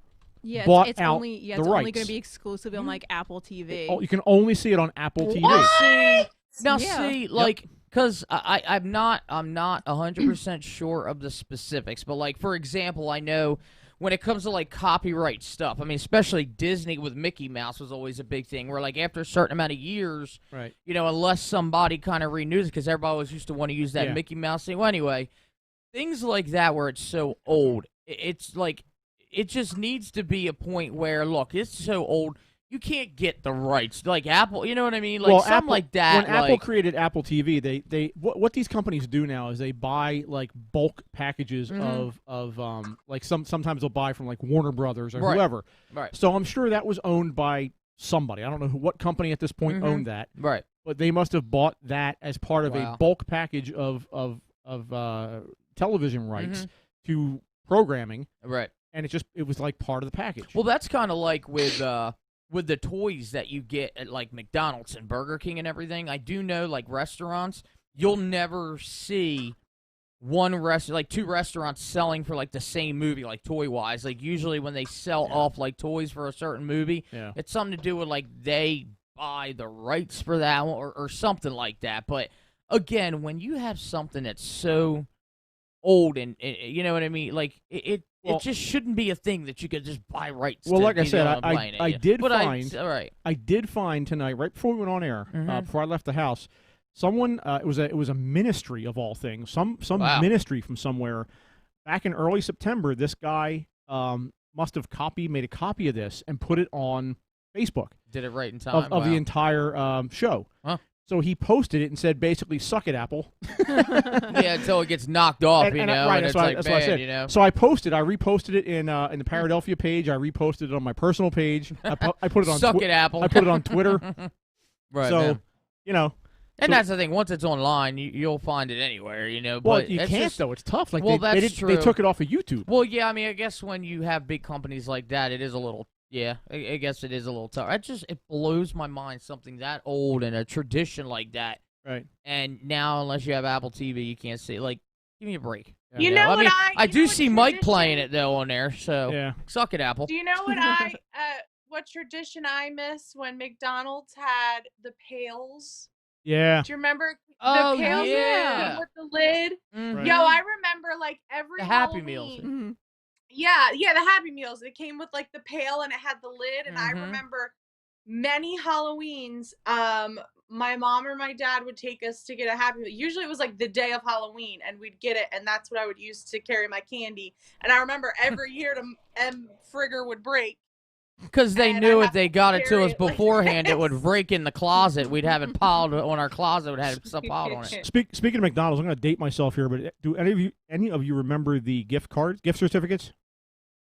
bought it's out only, the it's rights. only going to be exclusive on like Apple TV. You can only see it on Apple TV. See, like, because I'm not 100% sure of the specifics, but like, for example, I know when it comes to like copyright stuff, I mean, especially Disney with Mickey Mouse was always a big thing, where like after a certain amount of years, right, unless somebody kind of renews it, because everybody always used to want to use that Mickey Mouse thing. Well, anyway, things like that where it's so old, it's like, it just needs to be a point where, look, it's so old, you can't get the rights, like Apple. You know what I mean? Like something Apple, like that. When Apple created Apple TV, they what these companies do now is they buy like bulk packages of like sometimes they'll buy from like Warner Brothers or whoever. Right. So I'm sure that was owned by somebody. I don't know what company at this point owned that. Right. But they must have bought that as part of a bulk package of television rights to programming. Right. And it was like part of the package. Well, that's kind of like with the toys that you get at like McDonald's and Burger King and everything. I do know, like, restaurants, you'll never see two restaurants selling for like the same movie, like toy wise. Like usually when they sell off like toys for a certain movie, it's something to do with like they buy the rights for that one or something like that. But again, when you have something that's so old and you know what I mean, like it just shouldn't be a thing that you could just buy rights. Well, to like I said, I did find tonight, right before we went on air, before I left the house, someone it was a ministry of all things, some ministry from somewhere back in early September. This guy must have made a copy of this and put it on Facebook. Did it right in time of the entire show. Huh. So he posted it and said, basically, "Suck it, Apple." Yeah, until it gets knocked off, Right, that's what I said. You know? So I reposted it in the Paradelphia page. I reposted it on my personal page. I put it on Suck it, Apple. I put it on Twitter. Right. So, man. you know. And that's the thing. Once it's online, you'll find it anywhere, you know. Well, but you can't, though. It's tough. Like, that's true. They took it off of YouTube. Well, yeah, I mean, I guess when you have big companies like that, it is a little, I guess it is a little tough. It blows my mind, something that old and a tradition like that. Right. And now, unless you have Apple TV, you can't see. Like, give me a break. You know what I do see Mike playing it, though, on there, so suck it, Apple. Do you know what what tradition I miss when McDonald's had the pails? Yeah. Do you remember the pails with the lid? Mm-hmm. Yo, I remember like every the Happy Halloween, Meals. Mm-hmm. Yeah, the Happy Meals. It came with like the pail and it had the lid. And I remember many Halloweens, my mom or my dad would take us to get a Happy Meal. Usually it was like the day of Halloween and we'd get it. And that's what I would use to carry my candy. And I remember every year Frigger would break. Because they knew if they got it to us beforehand, it would break in the closet. We'd have it piled on our closet. Would have stuff piled on it. Speaking of McDonald's, I'm going to date myself here, but do any of you remember the gift certificates?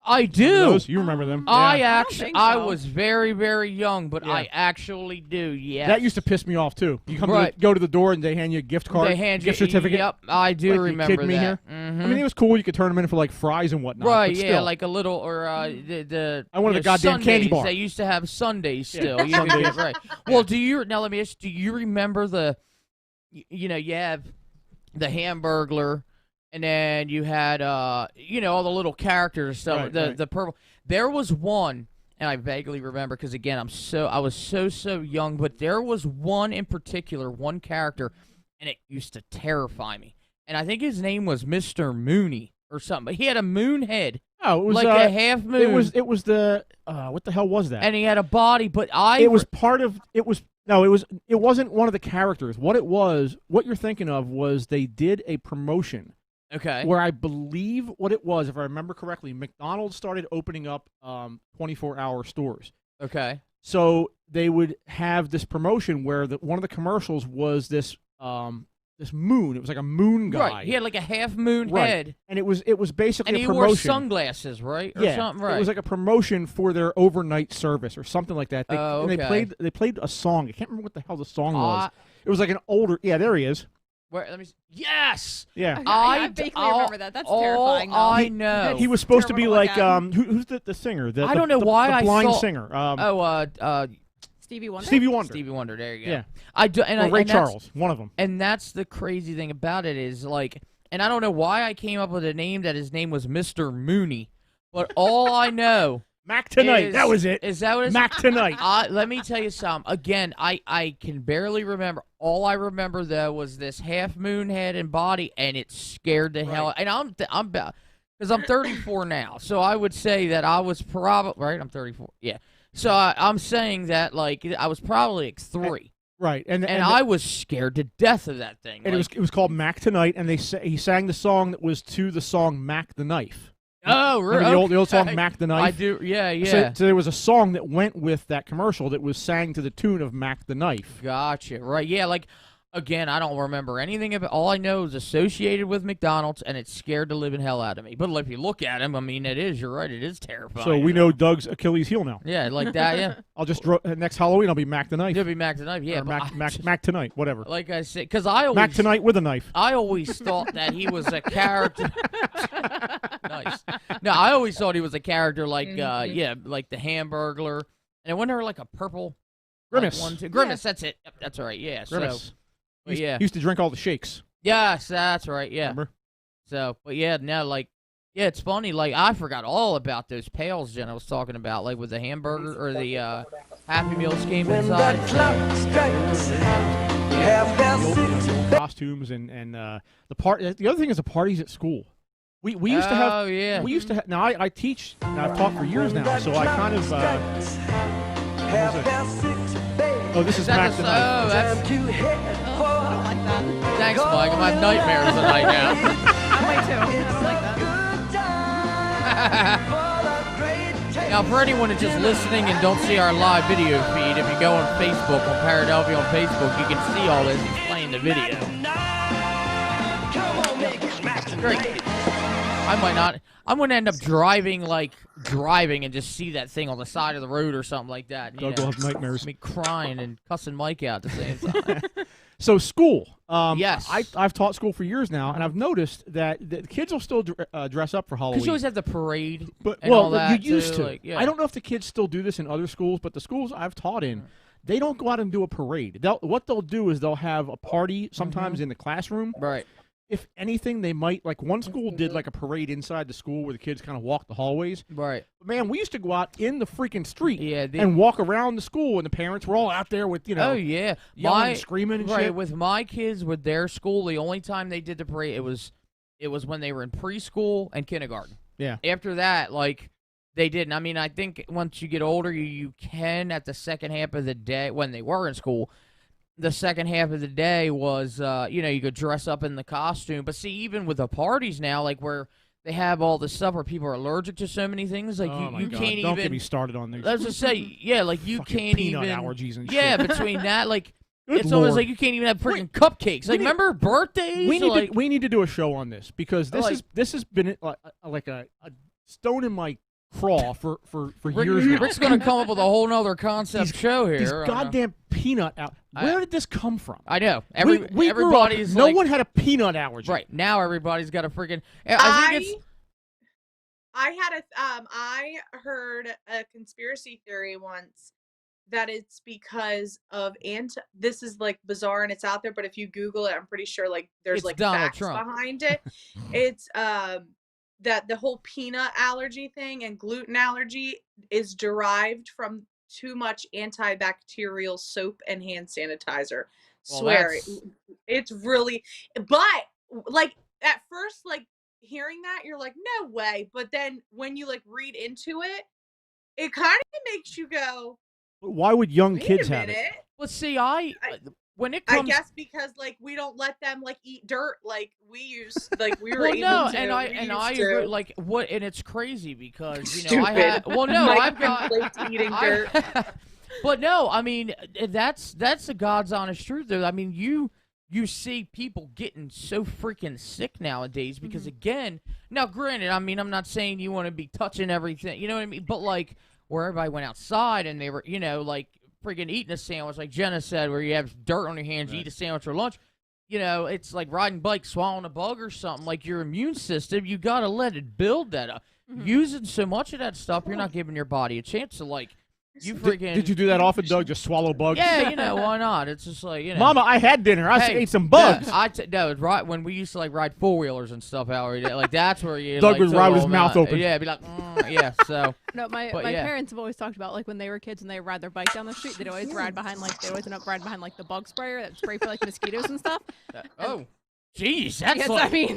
I do. You remember them? I was very, very young, but I actually do. Yes. That used to piss me off too. You go to the door and they hand you a gift card, gift certificate. Yep, I do remember that. Here? Mm-hmm. I mean, it was cool. You could turn them in for like fries and whatnot. Right? But Yeah, still. like a little or the. I wanted a goddamn Sundays, candy bar. They used to have Sundays still. Yeah, Sundays. Right. Well, let me ask. Do you remember the? You have the Hamburglar. And then you had, all the little characters and stuff. The purple. There was one, and I vaguely remember because again, I was so young. But there was one in particular, one character, and it used to terrify me. And I think his name was Mr. Mooney or something. But he had a moon head. Oh, it was like a half moon. It was the what the hell was that? And he had a body, but No, it wasn't one of the characters. What you're thinking of was they did a promotion. Okay. Where I believe what it was, if I remember correctly, McDonald's started opening up 24-hour stores. Okay. So they would have this promotion where one of the commercials was this moon. It was like a moon guy. Right. He had like a half moon right. head. And it was basically and he a promotion. wore sunglasses, right? Or yeah. something, right. It was like a promotion for their overnight service or something like that. Okay. And they played a song. I can't remember what the hell the song was. It was like an older. Yeah, there he is. Where, let me see. Yes. Yeah. I vaguely remember that. That's terrifying. Though. I know. He was supposed to be like who's the singer? I don't know why the I blind saw, singer. Stevie Wonder. Stevie Wonder. There you go. Yeah. I do. And Ray and Charles, one of them. And that's the crazy thing about it is like, and I don't know why I came up with a name that his name was Mr. Mooney, but all I know. Mac Tonight. That was it. Is that what it's Mac Tonight? Let me tell you something. Again, I can barely remember. All I remember though was this half moon head and body, and it scared the hell. And I'm because I'm 34 now, so I would say that I was probably right. I'm 34. Yeah. So I'm saying that like I was probably like 3. Right, and I was scared to death of that thing. And like, it was called Mac Tonight, and he sang the song that was to the song Mac the Knife. Oh, really? The old song Mac the Knife? I do, yeah. So there was a song that went with that commercial that was sang to the tune of Mac the Knife. Gotcha, right, yeah, like, again, I don't remember anything of it. All I know is associated with McDonald's, and it scared the living hell out of me. But if you look at him, I mean, you're right, it is terrifying. So we know Doug's Achilles heel now. Yeah, like that, yeah. I'll just, next Halloween, I'll be Mac the Knife. You'll be Mac the Knife, yeah. Or Mac Tonight, whatever. Like I said, because I always... Mac Tonight with a knife. I always thought that he was a character... Nice. No, I always thought he was a character like, like the Hamburglar. And wasn't there like a purple... Grimace. Like Grimace, that's it. Yep, that's right, yeah. Grimace. So, He yeah. used to drink all the shakes. Yes, that's right, yeah. Remember? So, but yeah, now, like, yeah, it's funny. Like, I forgot all about those pails Jen I was talking about, like with the hamburger or the Happy Meals came inside. Costumes and the other thing is the parties at school. We used to have. Oh, yeah. We used to have. Now I teach. And I've taught for years now, so I kind of. Oh, this is Mac the Knife. Oh, that's... I don't like that. Thanks, Mike. I'm having nightmares tonight now. I might too. I don't like that. Now, for anyone who's just listening and don't see our live video feed, if you go on Facebook, on Paradelphia on Facebook, you can see all this. He's playing the video. Great. I might not. I'm going to end up driving and just see that thing on the side of the road or something like that. Doug will have nightmares. Me crying and cussing Mike out at the same time. So school. Yes. I've taught school for years now, and I've noticed that the kids will still dress up for Halloween. Because you always have the parade all that. You used to. Like, yeah. I don't know if the kids still do this in other schools, but the schools I've taught in, they don't go out and do a parade. What they'll do is they'll have a party sometimes in the classroom. Right. If anything, they might, like one school did like a parade inside the school where the kids kind of walk the hallways. Right. But man, we used to go out in the freaking street Yeah, and walk around the school, and the parents were all out there with, Oh, yeah. yelling and screaming and right, shit. with my kids, with their school, the only time they did the parade, it was when they were in preschool and kindergarten. Yeah. After that, like, they didn't. I mean, I think once you get older, you can at the second half of the day, when they were in school, the second half of the day was, you could dress up in the costume. But see, even with the parties now, like where they have all this stuff where people are allergic to so many things, like you God. can't even. Don't get me started on these. Let's just say, yeah, like you Fucking can't peanut even. allergies and yeah, shit. between that, like Good it's almost Lord. like you can't even have freaking cupcakes. Like, remember birthdays? We need to do a show on this because this has been like a stone in my craw for years now. Rick's gonna come up with a whole nother concept show here. These goddamn peanut allergies. Where did this come from? I know. We grew up, Everybody's no like, one had a peanut allergy. right now. Everybody's got a freaking. I heard a conspiracy theory once that it's because of this is like bizarre and it's out there, but if you Google it, I'm pretty sure like there's It's like Donald facts Trump. behind it. It's that the whole peanut allergy thing and gluten allergy is derived from too much antibacterial soap and hand sanitizer. Well, Swear it's really, but like at first, like hearing that you're like, no way. But then when you like read into it, it kind of makes you go, Why would young Wait kids a have it? minute. Well, see, when it I comes, guess because like we don't let them like eat dirt like we used, like we were well, able no, to. and I used to. agree. Like what, and it's crazy because you know I Stupid. had. Well, no, Mike I've got. relates to eating dirt. But no, I mean that's the God's honest truth. Though I mean you see people getting so freaking sick nowadays because again, now granted, I mean I'm not saying you want to be touching everything, you know what I mean? But like where everybody went outside and they were, you know, like freaking eating a sandwich, like Jenna said, where you have dirt on your hands, you eat a sandwich for lunch. You know, it's like riding bike, swallowing a bug or something. Like your immune system, you gotta let it build that up. Using so much of that stuff, you're not giving your body a chance to like. You freaking. Did you do that often, Doug? Just swallow bugs? Yeah, you know why not? It's just like you know. Mama, I had dinner. I ate some bugs. No, it's right when we used to like ride 4-wheelers and stuff. Like that's where you. Doug like, would ride with his mouth open. Yeah, be like, yeah. So. No, my parents have always talked about like when they were kids and they ride their bike down the street, they'd always ride behind end up riding behind like the bug sprayer that spray for like mosquitoes and stuff. Oh. Jeez, that's yes, like, I mean,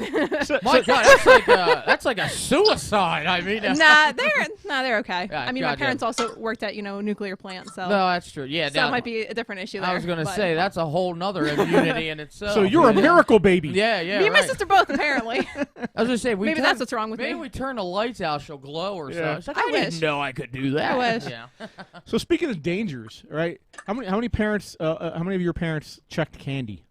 my God, that's like a suicide. I mean, they're okay. Yeah, I mean, my parents also worked at nuclear plants, so no, that's true. Yeah, so that might be a different issue. There, I was gonna say that's a whole nother immunity in itself. So you're a miracle baby. Yeah, yeah. Me and my sister both apparently. I was gonna say maybe that's what's wrong with me. Maybe we turn the lights out, she'll glow or something. It's like, I didn't wish. know I could do that. I wish. Yeah. So speaking of dangers, right? How many parents? How many of your parents checked candy?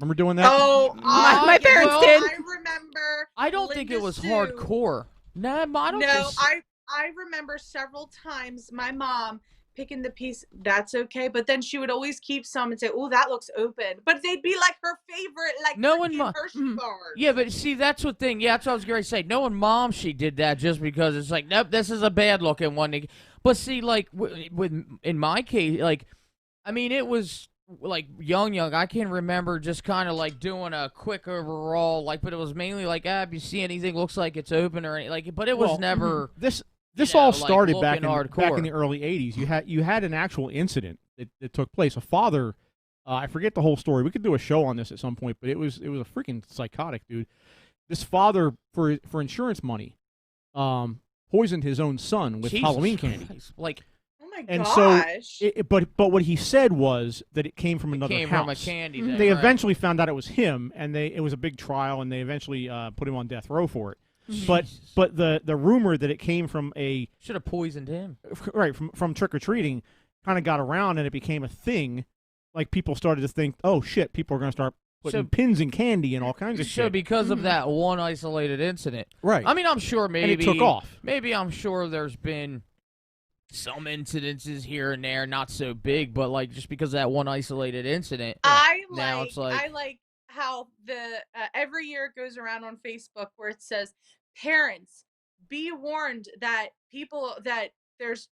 Remember doing that? Oh, my parents did. I remember. I don't think it was hardcore. No, I don't. No, I remember several times my mom picking the piece. That's okay, but then she would always keep some and say, "Oh, that looks open." But they'd be like her favorite, like Hershey bars. Yeah, but see, that's the thing. Yeah, that's what I was going to say. Knowing mom, she did that just because it's like, nope, this is a bad looking one. But see, like with in my case, like, I mean, it was. Like young, I can remember just kind of like doing a quick overall, like, but it was mainly like, if you see anything looks like it's open or anything, like, but it was never. This all started like back in the early '80s. You had an actual incident that took place. A father, I forget the whole story. We could do a show on this at some point, but it was a freaking psychotic dude. This father, for insurance money, poisoned his own son with Halloween candy. Christ. Like. And gosh. so, but what he said was that it came from another house. From a candy thing, They right. eventually found out it was him, and it was a big trial, and they eventually put him on death row for it. But the rumor that it came from should have poisoned him, right? From trick or treating, kind of got around, and it became a thing. Like people started to think, oh shit, people are going to start putting pins in candy and all kinds of shit. So because of that one isolated incident, right? I mean, I'm sure maybe and it took off. Maybe I'm sure there's been. Some incidences here and there, not so big, but like just because of that one isolated incident. I like how the every year it goes around on Facebook where it says, "Parents, be warned that there's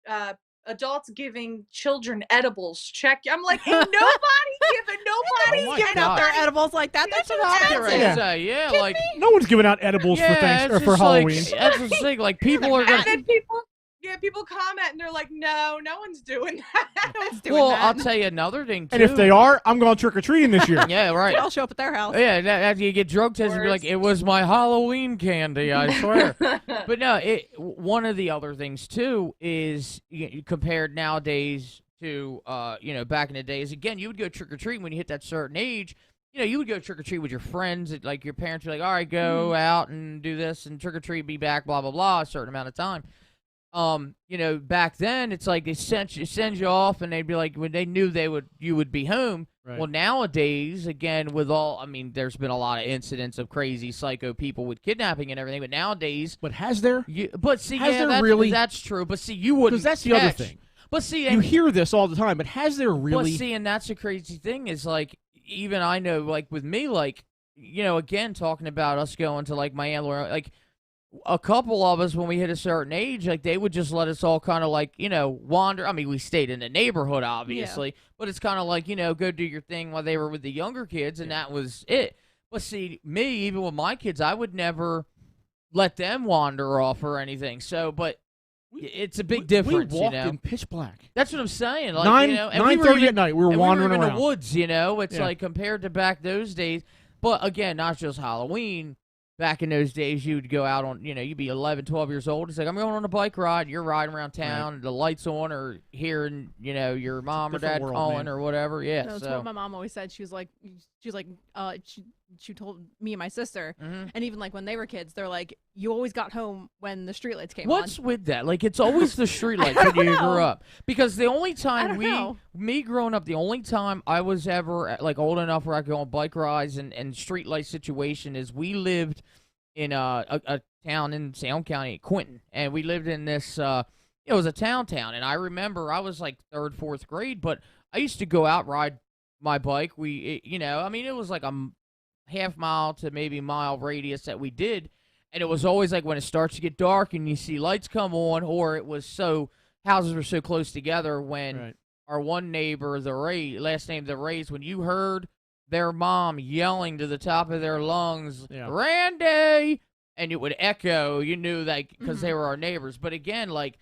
adults giving children edibles. Check." I'm like, ain't nobody's giving out their edibles like that. That's accurate. Yeah, like no one's giving out edibles for Halloween. That's the thing. Like people are gonna. People comment and they're like, no one's doing that. No one's doing that. Well, I'll tell you another thing, too. And if they are, I'm going trick-or-treating this year. Yeah, right. I'll show up at their house. Yeah, after you get drug tested, be like, it was my Halloween candy, I swear. But no, one of the other things, too, is compared nowadays to, back in the days, again, you would go trick-or-treating when you hit that certain age. You would go trick-or-treat with your friends. Like, your parents would be like, all right, go out and do this and trick-or-treat, be back, blah, blah, blah, a certain amount of time. Back then it's like they send you off, and they'd be like when they knew you would be home. Right. Well, nowadays, again, there's been a lot of incidents of crazy psycho people with kidnapping and everything. But nowadays, has there? That's true. But see, you wouldn't. Because that's the other thing. But see, you hear this all the time. But has there really? But see, and that's the crazy thing is like even I know like with me like again talking about us going to like my Aunt Laura like. A couple of us, when we hit a certain age, like they would just let us all kind of like, wander. I mean, we stayed in the neighborhood, obviously, but it's kind of like, go do your thing while they were with the younger kids, and that was it. But see, me, even with my kids, I would never let them wander off or anything. So, but it's a big difference, we walked in pitch black. That's what I'm saying. Like, 9:30 at night, we were wandering around. in the woods, It's like compared to back those days. But again, not just Halloween. back in those days, you'd go out on, you'd be 11, 12 years old. It's like, I'm going on a bike ride. You're riding around town, the lights on, or hearing, your mom or dad world, calling man. or whatever. Yeah. No, it's what my mom always said. She was like, she told me and my sister, and even like when they were kids, they're like, you always got home when the streetlights came on. What's with that? Like, it's always the streetlights when you grew up. Because the only time me growing up, the only time I was ever like old enough where I could go on bike rides and streetlight situation is we lived in a town in Salem County, Quinton, and we lived in this. It was a town, and I remember I was like 3rd, 4th grade, but I used to go out ride my bike. It was like a half-mile to maybe mile radius that we did, and it was always like when it starts to get dark and you see lights come on, or it was houses were so close together when our one neighbor, last name the Rays, when you heard their mom yelling to the top of their lungs, Randy, and it would echo, you knew that because they were our neighbors. But again, like,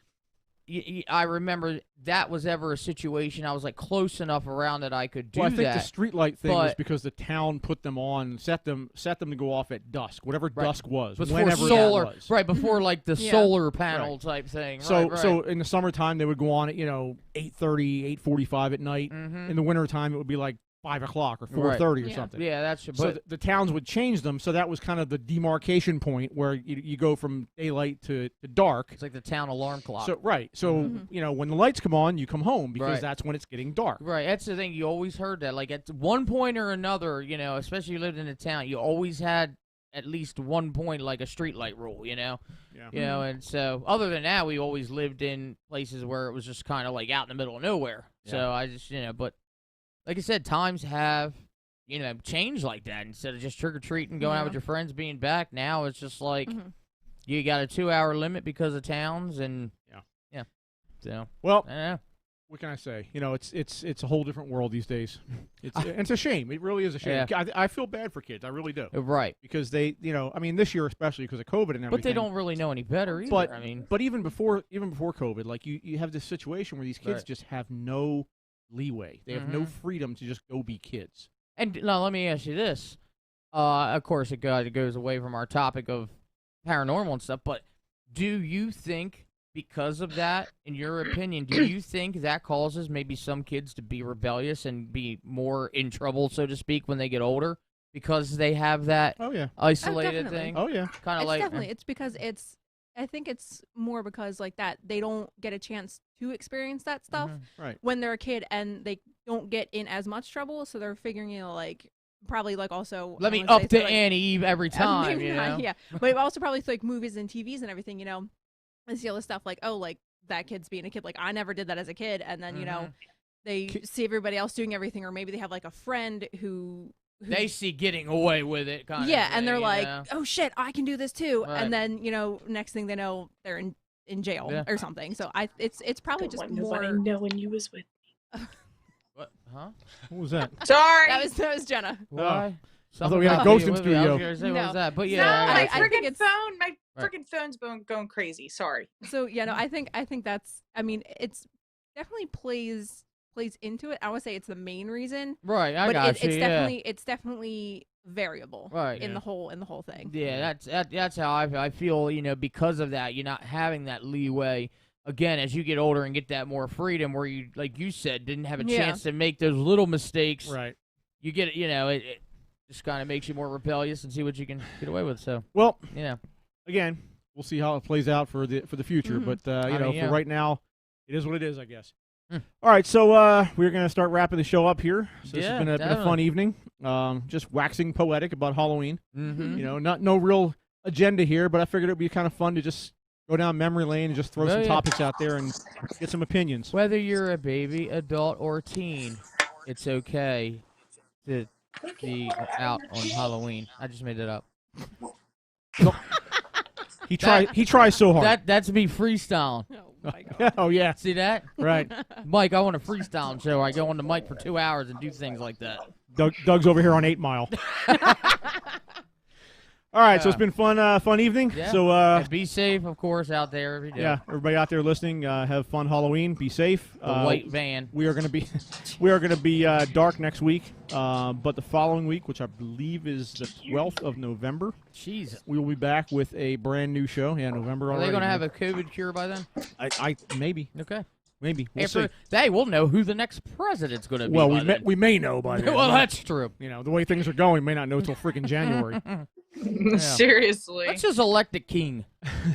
I remember that was ever a situation I was like close enough around that I could do that. Well, I think the streetlight thing was because the town put them on, set them to go off at dusk, whatever dusk was, whenever solar, that was. right before like the solar panel type thing. So in the summertime they would go on at 8:30, 8:45 at night. In the wintertime it would be like 5 o'clock or 4:30 or something. Yeah, that's true. So the towns would change them, so that was kind of the demarcation point where you go from daylight to dark. It's like the town alarm clock. So when the lights come on, you come home because that's when it's getting dark. Right, that's the thing. You always heard that. Like at one point or another, especially you lived in a town, you always had at least one point like a streetlight rule. Yeah. And so other than that, we always lived in places where it was just kind of like out in the middle of nowhere. Yeah. So I just but. Like I said, times have, changed like that. Instead of just trick-or-treating, going out with your friends, being back, now it's just like you got a 2-hour limit because of towns, and so. Well, I don't know. What can I say? It's a whole different world these days. It's a shame. It really is a shame. Yeah. I feel bad for kids. I really do. Right. Because they, this year especially because of COVID and everything. But they don't really know any better either. But even before COVID, like you have this situation where these kids just have no leeway. They have no freedom to just go be kids. And now let me ask you this. Of course, it goes away from our topic of paranormal and stuff, but do you think because of that, in your opinion, do you think that causes maybe some kids to be rebellious and be more in trouble, so to speak, when they get older? Because they have that isolated thing? Oh, yeah. Kind of like... Definitely. It's because I think it's more because like that they don't get a chance to experience that stuff when they're a kid, and they don't get in as much trouble, so they're figuring, like probably like also let me up to Annie every time, yeah, but also probably like movies and TVs and everything, and see all this stuff like, oh, like that kid's being a kid, like I never did that as a kid, and then they see everybody else doing everything, or maybe they have like a friend who they see getting away with it, kind of thing, and they're like, oh shit, I can do this too, right. and then next thing they know they're in jail or something. So it's probably just more. Nobody know when you was with me. What? Huh? What was that? Sorry, that was Jenna. Why? I thought we had a ghost in studio. I was gonna say, what was that? But no, yeah, my freaking phone, my freaking phone's going crazy. Sorry. So I think that's. I mean, it's definitely plays into it. I would say it's the main reason. Right, I but got you. It's definitely variable. Right. In the whole thing. Yeah, that's how I feel. Because of that, you're not having that leeway. Again, as you get older and get that more freedom, where you, like you said, didn't have a chance to make those little mistakes. Right. You get it just kind of makes you more rebellious and see what you can get away with. So. Well. Again, we'll see how it plays out for the future, but for right now, it is what it is, I guess. All right, so we're going to start wrapping the show up here. So this has been a fun evening, just waxing poetic about Halloween. No real agenda here, but I figured it would be kind of fun to just go down memory lane and just throw some topics out there and get some opinions. Whether you're a baby, adult, or teen, it's okay to be out on Halloween. I just made it up. He tries so hard. That's me freestyling. Oh my God. Oh yeah. See that? Right. Mike, I want a freestyle show. I go on the mic for 2 hours and do things like that. Doug's over here on 8 Mile. All right, so it's been fun evening. Yeah. So And be safe, of course, out there every day. yeah, everybody out there listening, have fun Halloween. Be safe. The white van. We are going to be dark next week, but the following week, which I believe is the 12th of November, Jeez. we will be back with a brand new show. Yeah, November Are already. they going to have a COVID cure by then? I maybe. Okay. Maybe. We'll After, see. Hey, we'll know who the next president's going to be. Well, by we may know by then. Well, that's true. You know, the way things are going, we may not know until freaking January. Seriously. Let's just elect a king.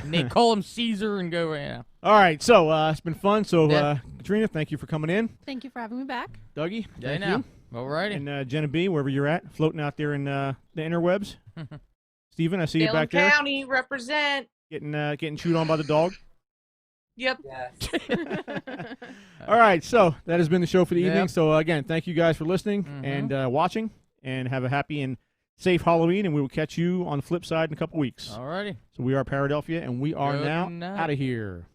And they call him Caesar and go, yeah. All right, so it's been fun. So, Yeah. Katrina, thank you for coming in. Thank you for having me back. Dougie, Yeah, thank now. you. All righty. And Jenna B, wherever you're at, floating out there in the interwebs. Steven, I see you Salem back there. County, represent. Getting chewed on by the dog. Yep. All right, so that has been the show for the Yep. evening. So, again, thank you guys for listening and watching. And have a happy and safe Halloween. And we will catch you on the flip side in a couple weeks. All righty. So we are Paradelphia, and we are Good now night. out of here.